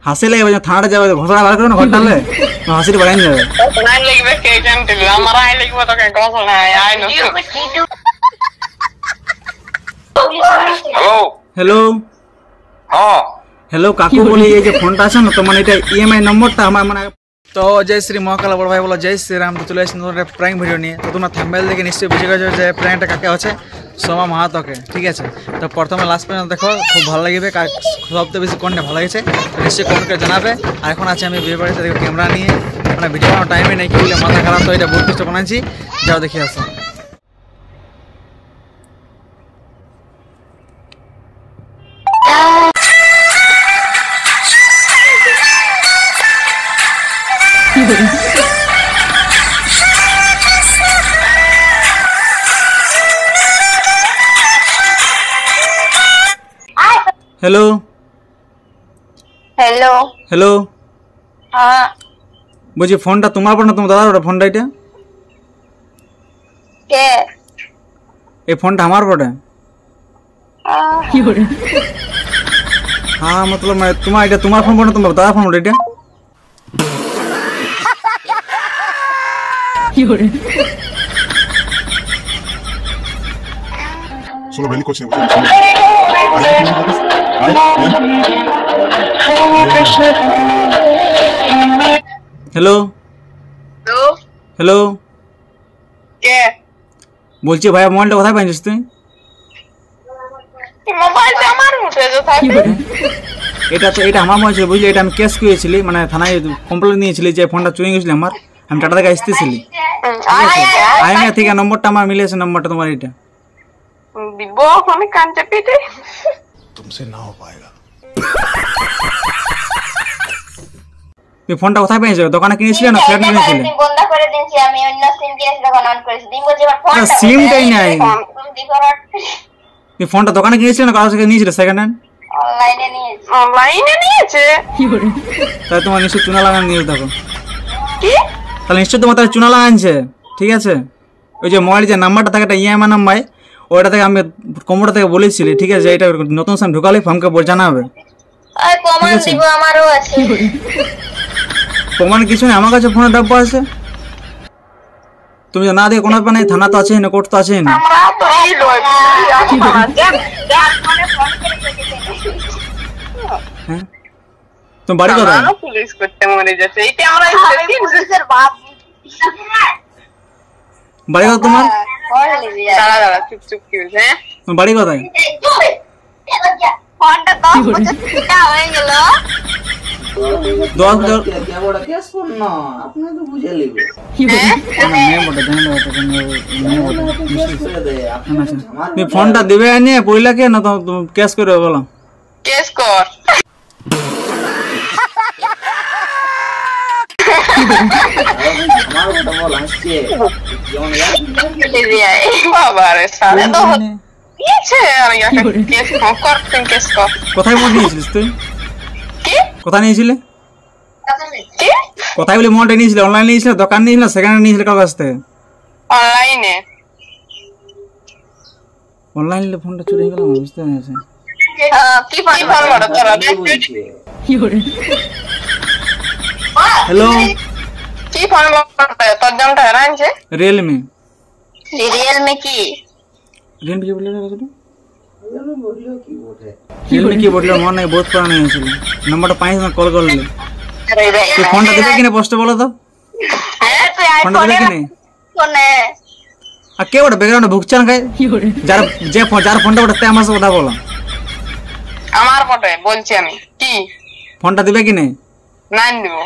হাসি লাগবে যখন থানাটা যাবে ঘোষণা বার করে না ঘরটালে হাসিটা বাড়াই যাবে। নাই লাগবে কে জানতিল আমার আই লাগবে তোকে ঘোষণা আই না। হ্যালো হ্যালো হ্যাঁ হ্যালো কাকু বলি এই যে ফোনটা আছে না তো মানে এটা ইএমআই নম্বরটা আমার মানে তো জয় শ্রী মহাকাল বড় ভাই বলো জয় শ্রীরাম। তো চলে আসছেন তোমাদের প্র্যাঙ্ক ভিডিও নিয়ে। তো তোমরা থাম্বনেল দেখে নিশ্চয়ই বুঝে গেছো যে প্র্যাঙ্কটা কাকে আছে, সোমা মাহাতোকে। ঠিক আছে, তো প্রথমে লাস্ট পর্যন্ত দেখো, খুব ভালো লাগবে। সবচেয়ে বেশি কোনটা ভালো লাগছে তো নিশ্চয়ই কমেন্ট করে জানাবে। আর এখন আছে আমি বিয়ে বাড়িতে দেখো ক্যামেরা নিয়ে, মানে ভিডিও বানানোর টাইমে নেই, কি বলে মাথা খারাপ। তো এটা বহুত কিছু বানাচ্ছি, যাও দেখে আসো। हेलो हेलो हेलो हाँ बुझी फोनটা তোমার পড়ে না তোমার দাদার ওটা ফোনটা এটা के এই ফোনটা আমার পড়ে की हो हाँ मतलब मैं तुम्हारा এটা তোমার ফোন পড়ে না তোমার দাদার ফোন পড়ে এটা की हो Solo belli coaching. हेलो তো हेलो কে বলছি ভাই মোবাইলটা কোথায় পাইছিস তুই? মোবাইলটা আমার মুঠে যে থাকে এটা তো এটা আমার মোবাইল ছিল বুঝলি, এটা আমি কেস করেছিলি, মানে থানায় কমপ্লেন নিয়েছিলি যে ফোনটা চুরি গেছিল আমার। আমি টাটা থেকে আসতেছিলি, আইএমআই থেকে নম্বরটা আমার মিলেছে, নম্বরটা তোমার এটা। দিব আমি কাঞ্চে পিটে तुमसे ना हो पाएगा। তুই ফোনটা কোথায় পেয়েছো? দোকানে কিনেছিলে না ফ্ল্যাট কিনেছিলে? বন্ধ করে দিয়েছি আমি, অন্য সিম দিয়ে যখন অন করেছি দিন বলছি আমার ফোনটা সিমটাই নাই। তুমি করো তুই ফোনটা দোকানে কিনেছিলে না কারোর থেকে নিয়েছিলে সেকেন্ড হ্যান্ড? অনলাইনে নিয়েছি। অনলাইনে নিয়েছে তাহলে তোমার নিশ্চয় চুনা লাগানো নিয়ে দেখো, কি তাহলে নিশ্চয় তোমার তাহলে চুনা লাগানছে। ঠিক আছে, ওই যে মোবাইল যে নাম্বারটা থাকে একটা ইএমআই নাম্বার, ওইটা থেকে আমি কম্পিউটার থেকে বলেছিলি। ঠিক আছে, এটা নতুন সাম ঢুকালে ফোনকে জানাবে। আর প্রমাণ দিব আমারও আছে। প্রমাণ কিছু নেই, আমার কাছে ফোনের ডাব্বা আছে। তুমি না দিয়ে কোনো ব্যাপার নেই, থানা তো আছে না, কোর্ট তো আছে না। আমরা তো এই লয় হ্যাঁ, তুমি বাড়ি কোথায়? পুলিশ করতে মরে যাচ্ছে এইটা আমরা পুলিশের বাপ বাড়ি কোথায় তোমার? দাঁড়া দাঁড়া চুপ চুপ কি হয়েছে হ্যাঁ তোমার বাড়ি কোথায়? ফোনটা 10 বছর টাকা হয়ে গেল। 10 বছর তুমি ফোনটা দিবে নিয়ে পয়লা কে না তো ক্যাশ করে বলো। কেস কর বাবারে সারে তো হচ্ছে আর ইয়াকে কেস কর তুই কেস কর কোথায় মোবাইল নিয়েছিলিস তুই? কি কোথায় নিয়েছিলে? কি কোথায় বলে মোবাইলটা নিয়েছিলে? অনলাইন নিয়েছিলে, দোকান নিয়েছিলে, সেকেন্ড হ্যান্ড নিয়েছিলে কার কাছ থেকে? অনলাইনে অনলাইন নিলে ফোনটা চুরি হয়ে গেল, বুঝতে পেরেছি। কি ফোন বড় তোরা হ্যালো, কি ফোন করতে তোর জামটা হারাইছে রিয়েলমি। রিয়েলমি কি রিয়েলমি কি বললে রে? রিয়েলমি কি বললো মনে নাই, বহুত পুরানো হয়েছিল। নাম্বারটা পাইছ না, কল করলে। তুই ফোনটা দিবে কিনে পোস্টে বলো তো, হ্যাঁ তুই ফোনটা দিবে কিনে? ফোনে আর কে ওটা ব্যাকগ্রাউন্ডে ভুগছান খায়? যার যে যার ফোনটা ওটা আমার সাথে কথা বলো। আমার পটে বলছি আমি কি ফোনটা দিবে কিনে? নাই দিব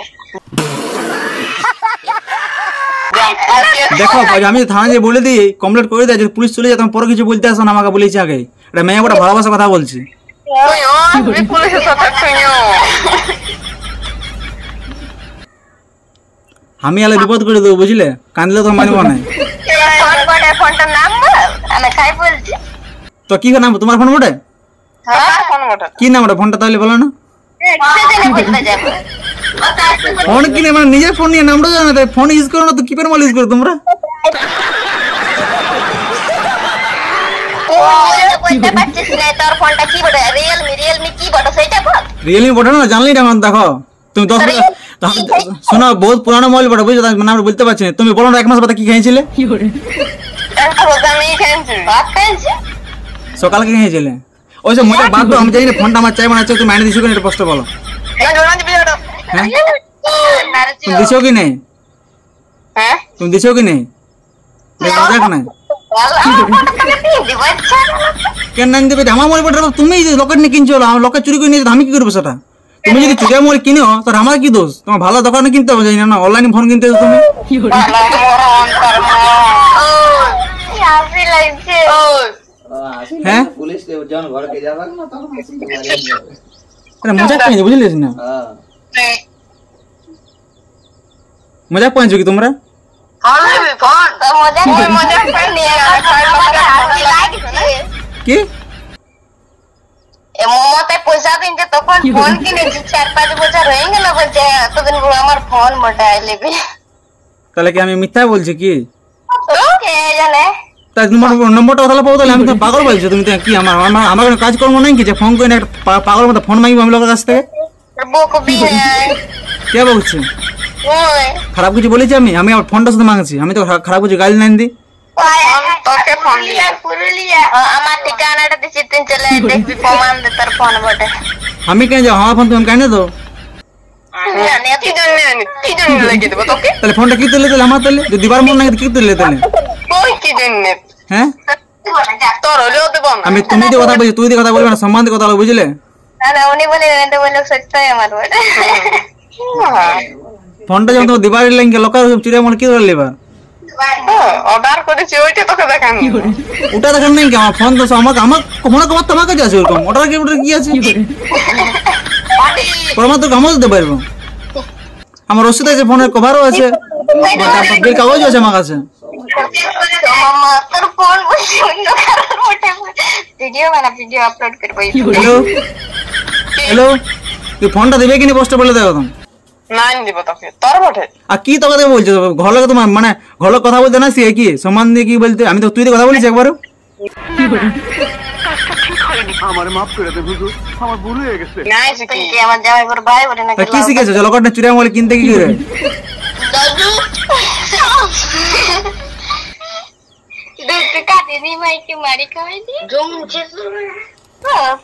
দেখো আমি থানা যে বলে দিই কমপ্লিট করে দেয়, যদি পুলিশ চলে যায় তখন পরে কিছু বলতে আসো না, আমাকে বলেছি আগে। এটা মেয়ে ওটা ভালোবাসা কথা বলছি। তুই পুলিশের সাথে তুইও আমি আলে বিপদ করে দেবো বুঝলে, কান্দলে তো মানব না। ফোনটার নাম বল, আমি খাই বলছি। তো কি নাম তোমার ফোন বটে? ফোন ওটা কি নাম ওটা ফোনটা তাহলে বলো না। সেদিনে বলতে যাবো ফোন কিনে মানে নিজের ফোন নিয়ে নামটা জানো না, ফোন ইউজ করো না তো কি পের মাল ইউজ করো তোমরা? ও বলতে পারছিস না তোর ফোনটা কি বটে? রিয়েলমি কি বটে সেটা বল। রিয়েলমি বটে না, জানলি না এখন দেখো তুমি 10 শোনো, বহুত পুরানো মোবাইল বটে বুঝছো, মানে আমরা বলতে পারছি না। তুমি বলো না 1 মাস বাদে কি খেয়েছিলে? আমি খেয়েছি ভাত খাইছি। সকালে কি খেয়েছিলে? ওই সব মজা বাদ দাও, আমি জানি না ফোনটা আমার চাই মানে তুমি আইনে দিছো কিনা এটা প্রশ্ন বলো। হ্যাঁ তুমি দিছো কি নেই? হ্যাঁ তুমি দিছো কি নেই? মজা কেন কেন না দিবে? আমার মোবাইল বটে তুমি লোকের নিয়ে কিনছো, লোকে চুরি করে নিয়েছো, আমি কি করবো সেটা? তুমি যদি চুরিয়া মোবাইল কিনো তাহলে আমার কি দোষ? তোমার ভালো দোকানে কিনতে হবে, জানি না অনলাইনে ফোন কিনতে হবে তুমি। হাসি লাগছে। হ্যাঁ পুলিশ যখন ঘরকে যাবে না তখন এটা মজাক পাইছো বুঝলিস না? মজাক পাইছো কি তোমরা? তো মজা করে নিয়ে হাসি লাগছে। কি মমতায় পয়সা দিনছে তখন ফোন কিনেছি 4-5 বছর হয়ে গেল, বলছে এতদিন আমার ফোন মোটাই নেবে। তাহলে কি আমি মিথ্যা বলছি কি? কে জানে? তাই তোমার নম্বরটা তাহলে পাবো? তাহলে আমি তো পাগল বলছো তুমি, তো কি আমার আমার কোনো কাজকর্ম নেই কি যে ফোন করে একটা পাগল মতো ফোন মাগবো আমি লোকের কাছ থেকে? বকবি কে বলছে? ওই খারাপ কিছু বলেছি আমি? আমি আমার ফোনটা শুধু মাংছি, আমি তো খারাপ কিছু গালি নাই দি। তোকে ফোন দিয়ে পুরুলিয়া আমার ঠিকানাটা দিচ্ছি, তুই চলে দেখবি প্রমাণ দে তোর ফোন বটে। আমি কেন যাও? আমার ফোন তুমি কেন দো? কি জন্য লাগিয়ে দেবো তোকে? তাহলে ফোনটা কি তুললে? তাহলে আমার তাহলে যদি দিবার মন না কি তুললে তাহলে? তুই কি জন্য? হ্যাঁ তোর হলেও দেবো না। আমি তুমি দিয়ে কথা বলছি, তুই দিয়ে কথা বলবে না, সম্মান দিয়ে কথা বলবো বুঝলে? উনি বলে তো বললো সত্যই আমার বটে। ফোনটা যখন তোমার দিবার লাগে লোকের চিড়ে মনে কি করে লেবা? অর্ডার করেছি ওইটা তোকে দেখান। ওটা দেখার নেই কি? আমার ফোন তো আমাকে আমার মনে কমার তোমার কাছে আছে ওরকম, ওটার কি ওটার কি আছে প্রমাণ তো কামও দিতে পারবো। আমার রসিদ আছে, ফোনের কভারও আছে, বিল কাগজও আছে আমার কাছে। মামা তোর ফোন বসে অন্য কারোর বটে, ভিডিও বানা, ভিডিও আপলোড করবো। হ্যালো হ্যালো, তুই ফোনটা দিবে কিনা পোস্টে বলে দেবো তুমি? নাই দিব তোকে, তোর বটে। আর কি তোকে দেবে বলছো? ঘর লোক তোমার মানে ঘর লোক কথা বলতে না সে কি সম্মান দিয়ে কি বলতে? আমি তো তুই দিয়ে কথা বলিস একবারও? নাই শিখি কি আমার জামাই বড় ভাই বটে না? তা কি শিখেছো? যে লোকটা চুরিয়া মোবাইল কিনতে কি করে? দাদু দুটো কাটে দি মাইকে মারি খাওয়াই দি জমছে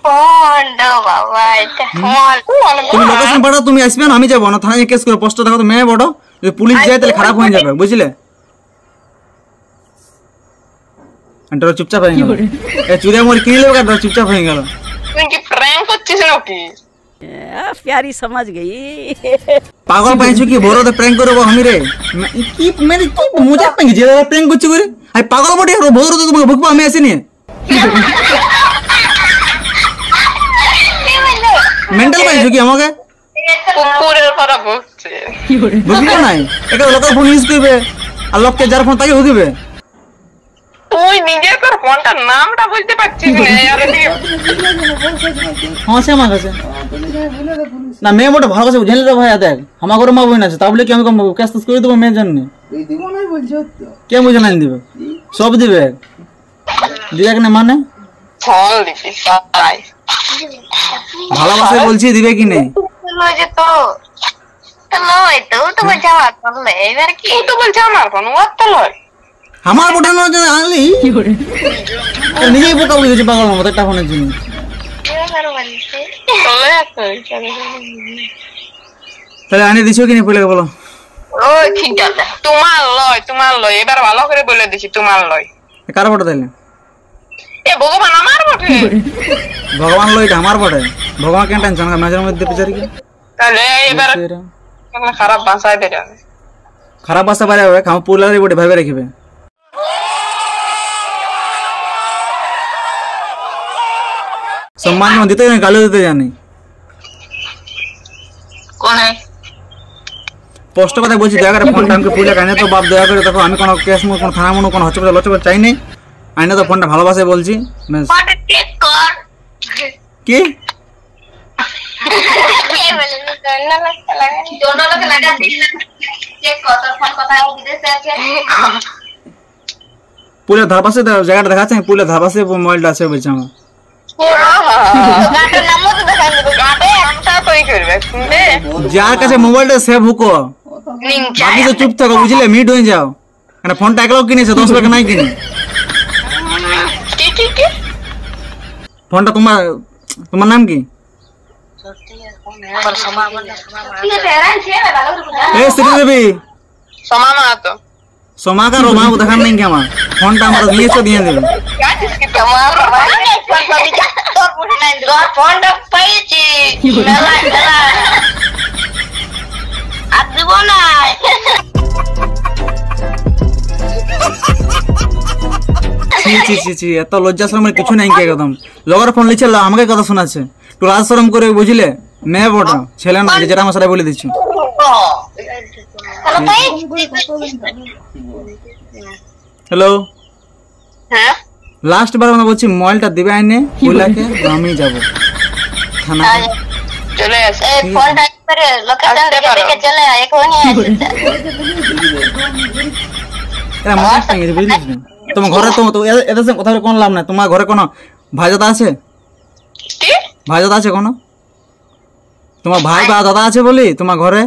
ফোন দাও বাবা। এটা তুমি লোকেশন পাঠাও, তুমি আসবে না, আমি যাবো না থানায় কেস করে পোস্ট দেখো তো মেয়ে বড়, যদি পুলিশ যায় তাহলে খারাপ হয়ে যাবে বুঝলে? এটা চুপচাপ হয়ে গেল, এ চুরিয়া মোবাইল কিনে নেবে কাটা চুপচাপ হয়ে গেল। তুই কি প্র্যাঙ্ক করছিস নাকি? प्यारी समझ गई। পাগল পাইছো কি? বড়তে প্র্যাঙ্ক করবো আমি রে? কি মানে কি মজাক পাই যে প্র্যাঙ্ক করছি করে? আই পাগল বটে বড় তো তোমাকে ভুকবো আমি আসিনি। মেন্টাল পাইছো কি আমাকে? কুকুরের পরা ভুগছে। বুঝবো নাই, একটা লোকের ফোন ইউজ করবে আর লোককে যার ফোন তাকে ভুগবে। তুই নিজে তোর ফোনটার নামটা বলতে পারছিস না? আর এদিকে হ্যাঁ সে আমার কাছে না, মেয়ে মোটা ভালো কাছে বুঝলি রে ভাই। দেখ আমার ঘরে মা বোন আছে, তা বলে কি আমি ক্যাশ ট্যাশ করে দেবো মেয়ের জন্য? দিব না বলছো তো। কে বুঝে নাই দিবে? সব দিবে, দিবে কিনা মানে ফোন দিবি তাই ভালোবাসায় বলছি, দিবে কি নেই? লই যে তো লই তো তোমার জামা করলে এবার কি? তুই তো বলছিস আমার ফোন, ওর তো লয়। আমার বোটানো আনলি নিজেই বোকা বলে দিয়েছে পাগল মতো একটা ফোনের জন্য। তাহলে আনি দিছো কিনে পড়লে বলো? ওই ঠিক আছে, তোমার লয় এবার ভালো করে বলে দিছি, তোমার লয়। কার বটে তাইলে? এ ভগবান আমার বটে। ভগবান লইটা আমার বটে, ভগবান কেন টেনশন মাঝের মধ্যে বিচারি কি? তাহলে এবার খারাপ ভাষায় বের হবে। খারাপ বাসা পারে হবে, খাও পুলারি বটে ভাবে রাখবে। সম্মান দিতে জানি, গালি দিতে জানি। কোন স্পষ্ট কথা বলছি, দয়া করে ফোনটা আমাকে পুলে কানে তো বাপ, দয়া করে দেখো আমি কোনো কেস মো কোনো থানা মনো কোনো হসপিটাল লচপট চাই নাই। আইনা তো ফোনটা ভালোবাসে বলছি। ফটো ক্লিক কর। কি কে বলে দোনো লোক লাগা দিন চেক কর তোর ফোন কথা বিদেশে আছে। পুলের ধাপাসে জায়গাটা দেখাচ্ছে, পুলের ধাপাসে মোবাইলটা আছে বলছে আমার। গাটের নামও তো দেখাই দেবে। গাটে একটা কই করবে শুনবে যার কাছে মোবাইলটা সেভ হুকো, বাকি তো চুপ থাকো বুঝলে, মিট হয়ে যাও। মানে ফোনটা 1 লাখ কিনেছে, 10 লাখ নাই কিনে। কি ফোনটা তোমার নাম কি? এ শ্রী দেবী সমা মাহাতো সোমাকার ও মাকে দেখার নেই কি আমার ফোনটা আমার নিয়েছো দিয়ে দেবে। গাছিস কি তো তোমার তোর ফোনটা পাইছি মেলা মেলা আর দিব না। ছি ছি ছি ছি, এত লজ্জা শরমের কিছু নাই কি একদম। লগর ফোন লিখছে আমাকে কথা শোনাচ্ছে, একটু লাজ শরম করে বুঝলে। মেয়ে বটা ছেলে না, যেটা আমার সাথে বলে দিচ্ছি। হ্যালো, হ্যাঁ লাস্ট বার আমি বলছি মোবাইলটা দিবে আইনে বইলাকে, আমি যাব থানা। চলে আসে এই ফোনটা একবারে লোকেশন দেখে দেখে চলে আয়, এখনই আসছে। এরা মাছ টাঙে গেছে বুঝলিস না? তোমার ঘরে তো এদের সঙ্গে কথা বলে কোনো লাভ নাই। তোমার ঘরে কোনো ভাইজাদা আছে? কি ভাইজাদা আছে কোনো? তোমার ভাই বা দাদা আছে বলি তোমার ঘরে?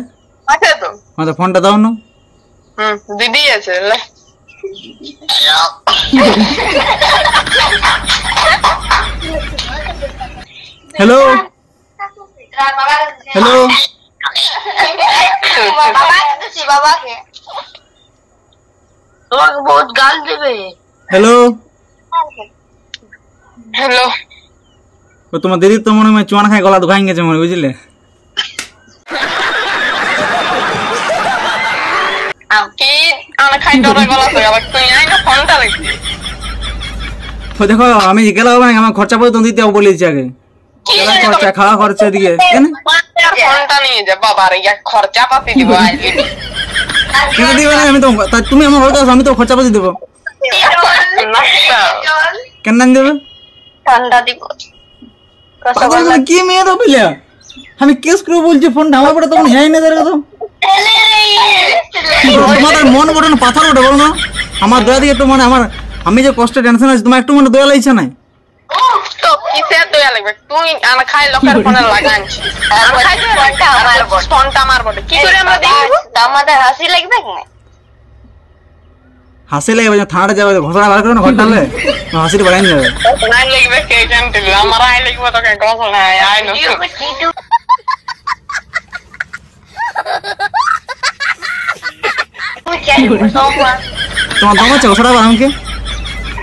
আছে তো আমাদের ফোনটা দাও না। দিদি আছে লে হ্যালো হ্যালো, বাবাকে দিছি, বাবাকে তোমাকে বহুত গাল দেবে। হ্যালো। হ্যালো ও তোমার দিদি তো মনে হয় চুয়ান খাই গলা দুখাই গেছে মনে, বুঝলে? কি আমি খাই ডরে গলা তো আবার তুই আই না ফোনটা দেখি ও দেখো আমি গেলাম মানে আমার খরচা পর্যন্ত দিতে হবে বলেছি আগে। গেলা খরচা, খাওয়া খরচা দিকে কেন ফোনটা নিয়ে যা বাবার ইয়া খরচা পাতি দিব আইলি কেন দিবে না? আমি তো তুমি আমার ঘরে আসো, আমি তো খরচা পাতি দেবো। কেন না দেবে? ঠান্ডা দিব। পাগল না, কি মেয়ে তো বুঝলে? আমি কেস করে বলছি ফোনটা আমার পরে তখন হ্যাঁ না দেখো তো তোমাদের মন বটে না পাথর ওঠে বলো না? আমার দয়া দিয়ে একটু মানে আমার আমি যে কষ্ট টেনশন আছে তোমার একটু মানে দয়া লাগছে না? তো কিসের দয়া লাগবে তুই আমি খাই লোকের ফোনে লাগানছি ফোনটা আমার বটে কি করে আমরা দেখব আমাদের হাসি লাগবে কি না? হাসি লাগবে, থানাটা যাবে ঘোষণা বার করে না ঘরটালে হাসিটা বাড়াই যাবে। নাই লাগবে কে জানতে আমার আই লাগবে তোকে ঘোষণা আই না তোমার দম আছে ঘোষণা বার আমাকে?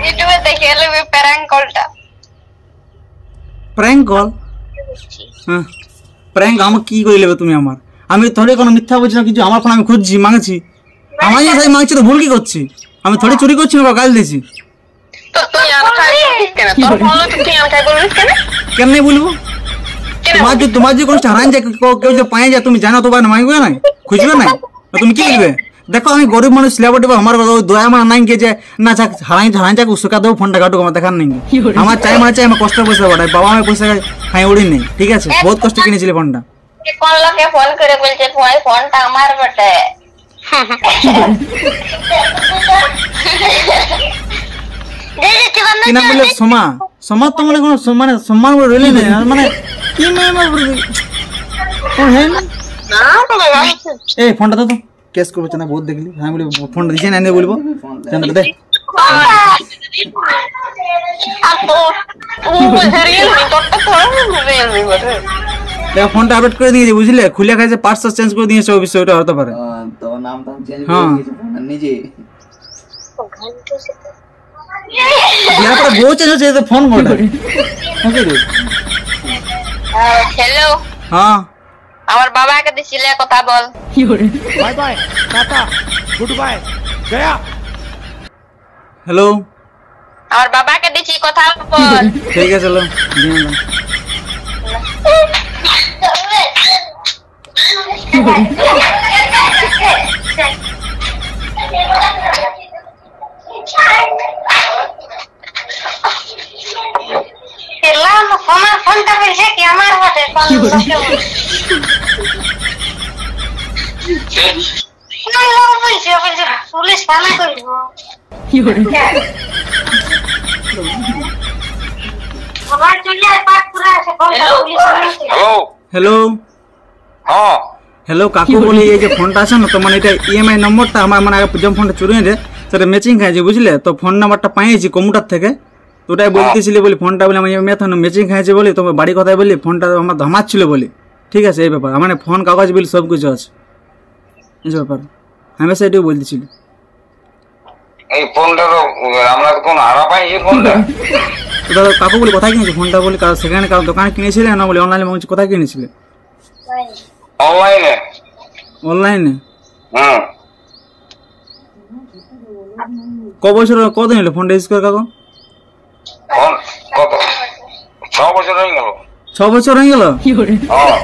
ইউটিউবে দেখে নেবে প্র্যাঙ্ক কলটা। Prank call? হ্যাঁ প্র্যাঙ্ক আমাকে কি করে নেবে তুমি আমার? আমি থোড়ি কোনো মিথ্যা বলছি না কিছু, আমার ফোন আমি খুঁজছি মাংছি, আমার সাথে মাংছি তো ভুল কি করছি? আমি থোড়ি চুরি করছি না গাল দিয়েছি? তো তুই আর খাই কেন তোর ফোন তো তুই আর খাই বলিস কেন কেন নাই বলবো? তোমার যে কোনো হারান যায় কেউ যে পায়ে যায় তুমি জানো তো বা মাইবে না খুঁজবে না তুমি কি করবে? দেখো আমি গরিব মানুষ সিলাবটি আমার দয়া আমার নাই গিয়ে যে না চাক হারাই হারাই যাক সুখা দেবো ফোনটা কাটুক আমার দেখার নেই। আমার চাই মানে চাই আমার কষ্ট পয়সা বাড়াই, বাবা আমার পয়সা খাই উড়ি নেই, ঠিক আছে? বহুত কষ্ট কিনেছিলে ফোনটা। কোন লোকে ফোন করে বলছে ফোনটা আমার বটে। কি নাম বললে? সোমা? সোমা তো মানে কোনো মানে সম্মান করে রইলে না মানে কি মেয়ে হ্যাঁ না এই ফোনটা তো কেস করবো না বহুত দেখলি হ্যাঁ বলি ফোনটা দিচ্ছে না বলবো জানতে দে দেখো ফোনটা আপডেট করে দিয়েছি বুঝলে, খুলে খাইছে পার্টস চেঞ্জ করে দিয়েছে ও বিষয় ওটা হতে পারে। তোমার নাম তো চেঞ্জ করে দিয়েছে ফোন নিজে। বিয়ার পরে বউ চেঞ্জ হচ্ছে তো ফোন কোনটা? হ্যালো হ্যাঁ আমার বাবাকে দিছিলে কথা বল। Bye bye tata good bye गया। হ্যালো আমার বাবাকে দিছি কথা বল। ঠিক আছে চলো দিয়ে দাও। ফোনটা বলছে কি আমার হাতে পুলিশ থানা করবো। আমার চুলিয়ার পাট পুরা আছে ফোনটা পুলিশ হ্যালো হ্যালো হ্যাঁ হ্যালো কাকু বলি এই যে ফোনটা আছে না তো মানে এটা ইএমআই নম্বরটা আমার মানে আগে যে ফোনটা চুরি হয়েছে সেটা ম্যাচিং খাইছে বুঝলে, তো ফোন নাম্বারটা পাইছি কম্পিউটার থেকে, তো ওটাই বলতেছিলি বলি ফোনটা বলে আমার মেথন ম্যাচিং খাইছে বলি তোমার বাড়ি কথায় বলি ফোনটা আমার ধমাচ্ছিল বলি। ঠিক আছে এই ব্যাপার মানে ফোন কাগজ বিল সব কিছু আছে এই ব্যাপার আমি সেটাই বলতেছিল। এই ফোনটা তো আমরা তো কোনো হারা পাইছি ফোনটা। তো দাদা কাকু বলি কোথায় কিনেছি ফোনটা বলি কারো সেখানে কারো দোকানে কিনেছিলে না বলি অনলাইনে বলছি কোথায় কিনেছিলে? অনলাইনে। অনলাইনে? হুম ক বছর কদিন হলো ফোনটা ইউজ করে কাকু? ফোন কত 6 বছর হয়ে গেল। 6 বছর হয়ে গেল? হ্যাঁ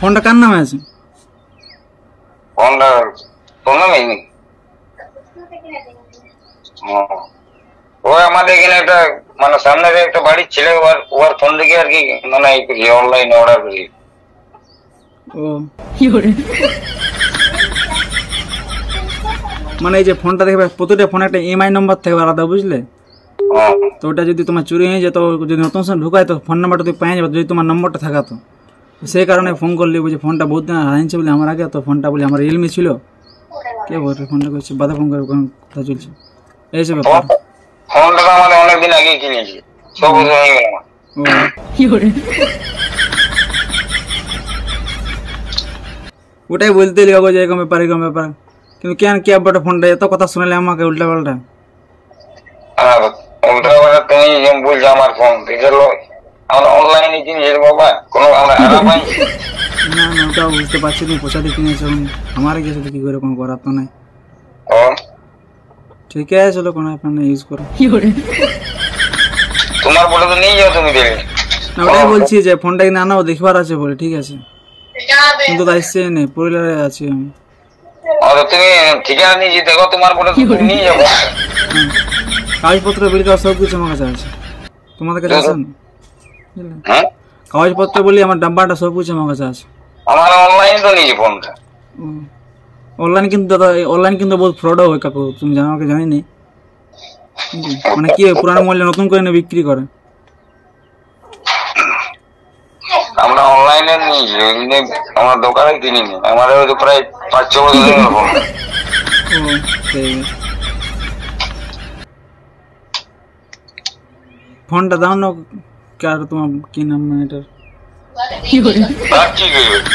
ফোনটা কার নামে আছে? ফোনটা তোর নামেই নি? ওই আমাদের এখানে একটা মানে সামনে একটা বাড়ির ছেলে ওর ফোন থেকে আর কি মানে অনলাইনে অর্ডার করি। ও মানে এই যে ফোনটা দেখবে প্রতিটা ফোনে একটা ইএমআই নম্বর থাকবে আলাদা বুঝলে, তো ওটা যদি তোমার চুরি হয়ে যেত যদি নতুন সময় ঢুকায় তো ফোন নাম্বারটা তুমি পেয়ে যাবে যদি তোমার নম্বরটা থাকাতো, সেই কারণে ফোন করলি বুঝি ফোনটা বহুত দিন হারিয়েছে বলে আমার আগে, তো ফোনটা বলি আমার রিয়েলমি ছিল কে বলছে ফোনটা করছে বাধা ফোন করে কথা চলছে এইসব ব্যাপার। ফোনটা তো আমাদের অনেকদিন আগে কিনেছি 6 বছর হয়ে গেল। ওটাই বলতে কাগজ এরকম ব্যাপার এরকম ব্যাপার, কিন্তু কেন কে বড় ফোনটা এত কথা শোনালে আমাকে উল্টা পাল্টা। আর উল্টা পাল্টা তুমি যেমন বলছো আমার ফোন দেখলো আমরা অনলাইনে কিনেছি বাবা কোনো আমরা হারা পাইছি না না ওটাও বুঝতে পারছি তুমি পয়সা দিয়ে কিনেছো আমার গেছে তো কি করে কোনো করার তো নাই। ও ঠিক আছে চলো কোনো আপনার ইউজ করো। তোমার ফটো তো নিয়ে যাও তুমি দেখে। না ওটাই বলছি যে ফোনটা কিনে আনাও দেখবার আছে বলে ঠিক আছে, কিন্তু তো আসছে নেই পরিবারে আছি আমি। তুমি ঠিকানা নিয়ে দেখো তোমার ফটো তুমি নিয়ে যাবো। কাগজপত্র বিল কাগজ সব কিছু আমার কাছে আছে, তোমাদের কাছে আছে না? হ্যাঁ কাগজপত্র বলি আমার ডাব্বাটা সব কিছু আমার কাছে আছে। আমার অনলাইনে তো নিয়েছি ফোনটা। অনলাইন কিন্তু দাদা অনলাইন কিন্তু বহুত ফ্রডও হয় কাকু, তুমি জানো আমাকে জানি নি মানে কি পুরানো মোবাইল নতুন করে নিয়ে বিক্রি করে। আমরা অনলাইনে নিয়েছি আমার দোকানে কিনিনি, আমাদের হয়তো প্রায় 5-6 বছর হয়ে গেল ফোন। ও ঠিক আছে ফোনটা দাও না কার তোমার কি নাম এটার? ঠিক আছে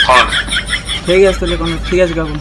ফোন ঠিক আছে তাহলে কোনো ঠিক আছে কাকু।